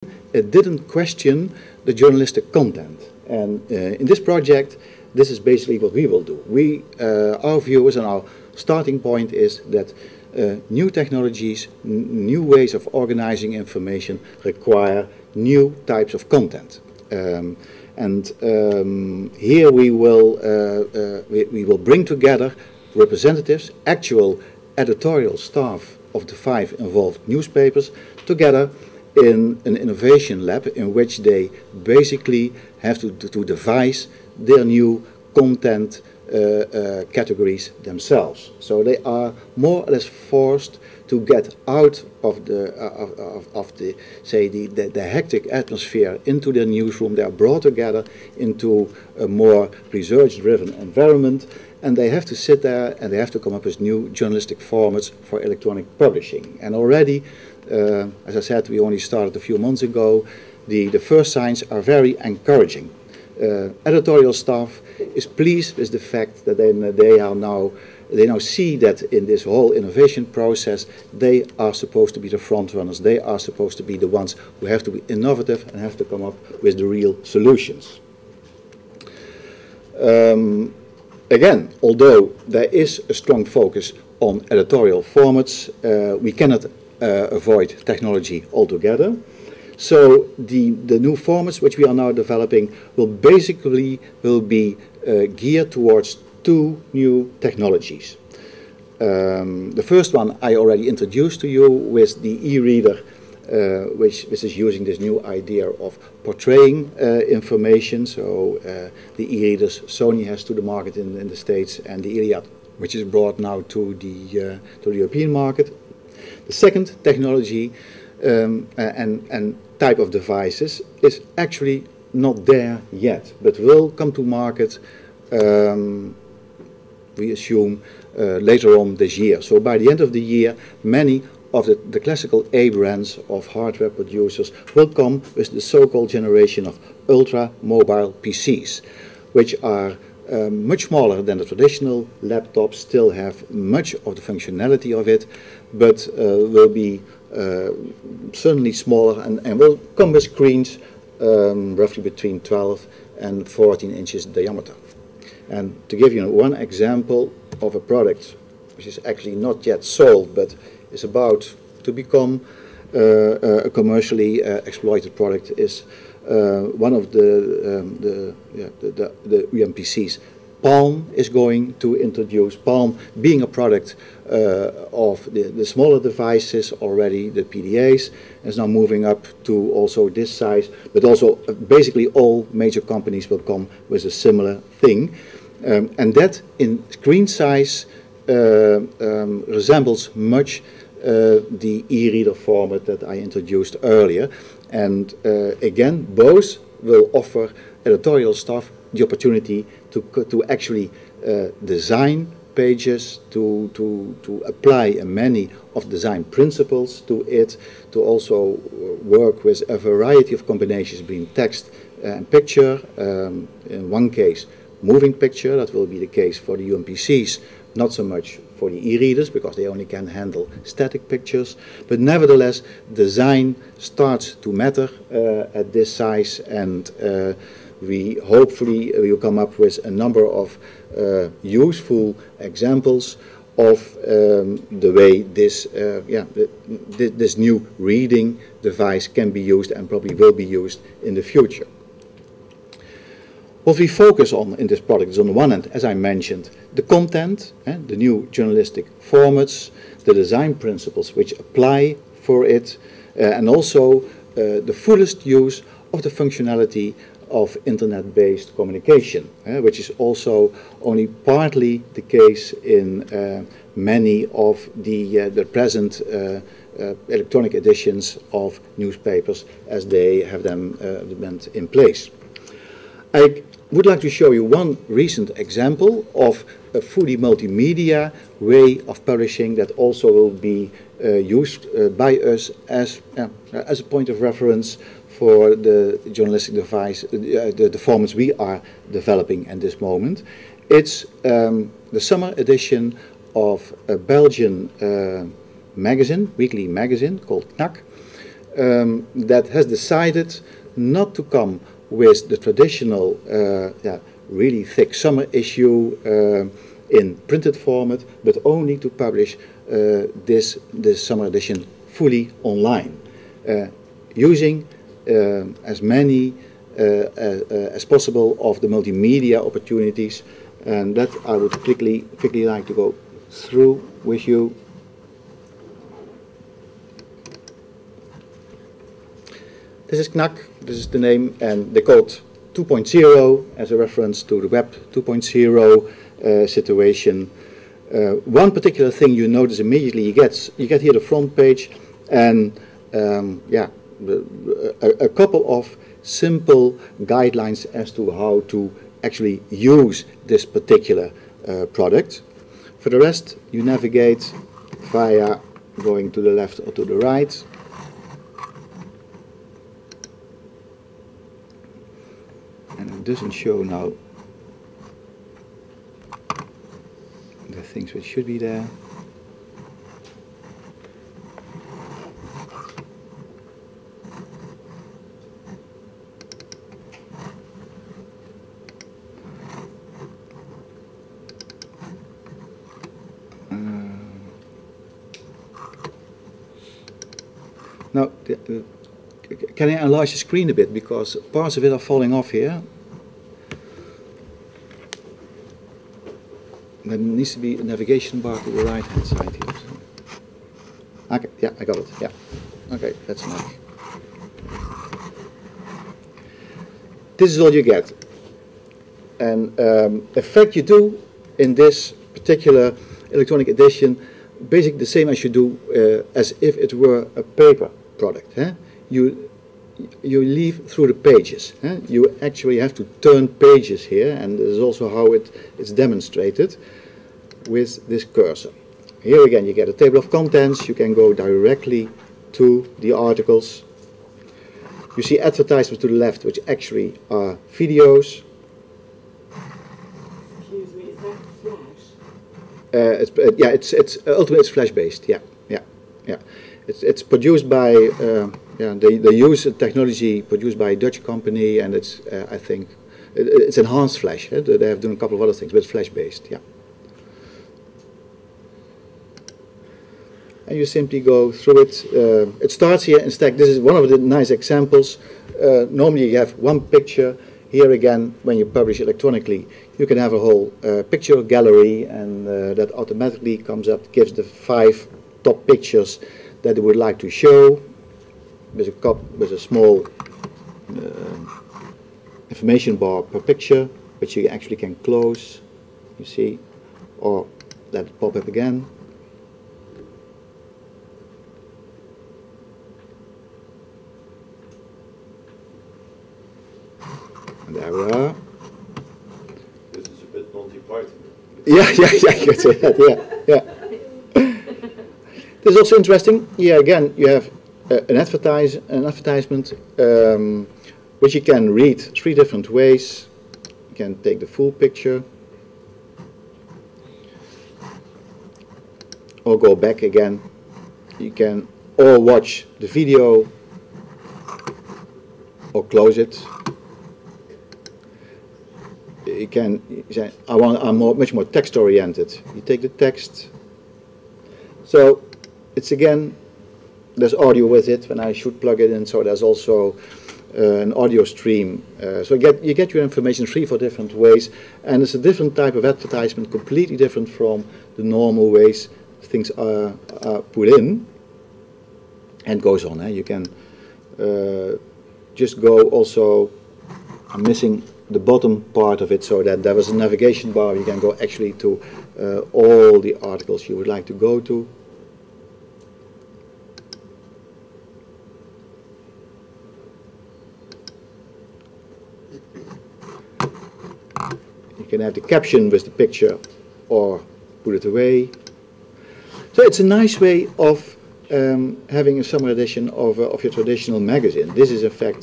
it didn't question the journalistic content. And in this project, this is basically what we will do. Our views and our starting point is that new technologies, new ways of organizing information require new types of content. Here we will bring together representatives, actual editorial staff of the 5 involved newspapers, together in an innovation lab in which they basically have to devise their new content categories themselves. So they are more or less forced to get out of the hectic atmosphere into their newsroom. They are brought together into a more research-driven environment, and they have to sit there and they have to come up with new journalistic formats for electronic publishing. And already, as I said, we only started a few months ago. The first signs are very encouraging. Editorial staff is pleased with the fact that they now see that in this whole innovation process they are supposed to be the front runners. They are supposed to be the ones who have to be innovative and have to come up with the real solutions. Again, although there is a strong focus on editorial formats, we cannot avoid technology altogether. So the new formats which we are now developing will be geared towards 2 new technologies. The first one I already introduced to you with the e-reader, which is using this new idea of portraying information. So the e-readers Sony has to the market in the States, and the ERiver, which is brought now to the European market. The second technology and type of devices is actually not there yet, but will come to market, we assume, later on this year. So by the end of the year, many of the classical A brands of hardware producers will come with the so-called generation of Ultramobile PCs, which are much smaller than the traditional laptops, still have much of the functionality of it, but will be certainly smaller and will come with screens roughly between 12 and 14 inches diameter. And to give you one example of a product which is actually not yet sold but is about to become a commercially exploited product is one of the UMPCs. Palm is going to introduce, Palm being a product of the smaller devices already, the PDAs, is now moving up to also this size, but also basically all major companies will come with a similar thing. And that in screen size resembles much the e-reader format that I introduced earlier. And again, both will offer editorial staff the opportunity to actually design pages, to apply many of design principles to it, to also work with a variety of combinations between text and picture. In one case, moving picture, that will be the case for the UMPCs, not so much for the e-readers because they only can handle static pictures, but nevertheless design starts to matter at this size, and we hopefully will come up with a number of useful examples of the way this this new reading device can be used and probably will be used in the future. What we focus on in this product is, on the one hand, as I mentioned, the content, the new journalistic formats, the design principles which apply for it, and also the fullest use of the functionality of internet-based communication, which is also only partly the case in many of the present electronic editions of newspapers as they have them in place. I would like to show you one recent example of a fully multimedia way of publishing that also will be used by us as a point of reference for the journalistic device, the formats we are developing at this moment. It's the summer edition of a Belgian magazine, weekly magazine called Knack, that has decided not to come with the traditional, really thick summer issue in printed format, but only to publish this summer edition fully online, using as many as possible of the multimedia opportunities, and that I would quickly like to go through with you. This is Knack, this is the name, and they call it 2.0 as a reference to the Web 2.0 situation. One particular thing you notice immediately, you get here the front page, and a couple of simple guidelines as to how to actually use this particular product. For the rest, you navigate via going to the left or to the right. And it doesn't show now the things which should be there. Now, can I enlarge the screen a bit, because parts of it are falling off here. There needs to be a navigation bar to the right hand side here. Okay, yeah, I got it, yeah. Okay, that's enough. This is all you get. And effect you do in this particular electronic edition, basically the same as you do as if it were a paper product. You leaf through the pages. You actually have to turn pages here, and this is also how it's demonstrated with this cursor. Here again you get a table of contents. You can go directly to the articles. You see advertisements to the left, which actually are videos. Excuse me, is that Flash? It's ultimately it's flash based. Yeah. It's produced by they use a technology produced by a Dutch company, and it's I think it's enhanced flash. They have done a couple of other things, but it's flash based. Yeah. And you simply go through it. It starts here in stack. This is one of the nice examples. Normally you have one picture. Here again, when you publish electronically, you can have a whole picture gallery, and that automatically comes up, gives the 5 top pictures that they would like to show. There's a with a small information bar per picture, which you actually can close, you see, or let it pop up again. And there we are. This is a bit non-departing. Yeah, you can say that, yeah. This is also interesting. Yeah, again, you have an advertisement which you can read 3 different ways. You can take the full picture, or go back again. You can or watch the video, or close it. You can say, I'm much more text oriented. You take the text. So it's again, there's audio with it when I should plug it in, so there's also an audio stream. So you get your information 3 or 4 different ways, and it's a different type of advertisement, completely different from the normal ways things are put in, and goes on. You can just go also, I'm missing the bottom part of it, so that there was a navigation bar. You can go actually to all the articles you would like to go to. You can have the caption with the picture, or put it away. So it's a nice way of having a summer edition of your traditional magazine. This is in fact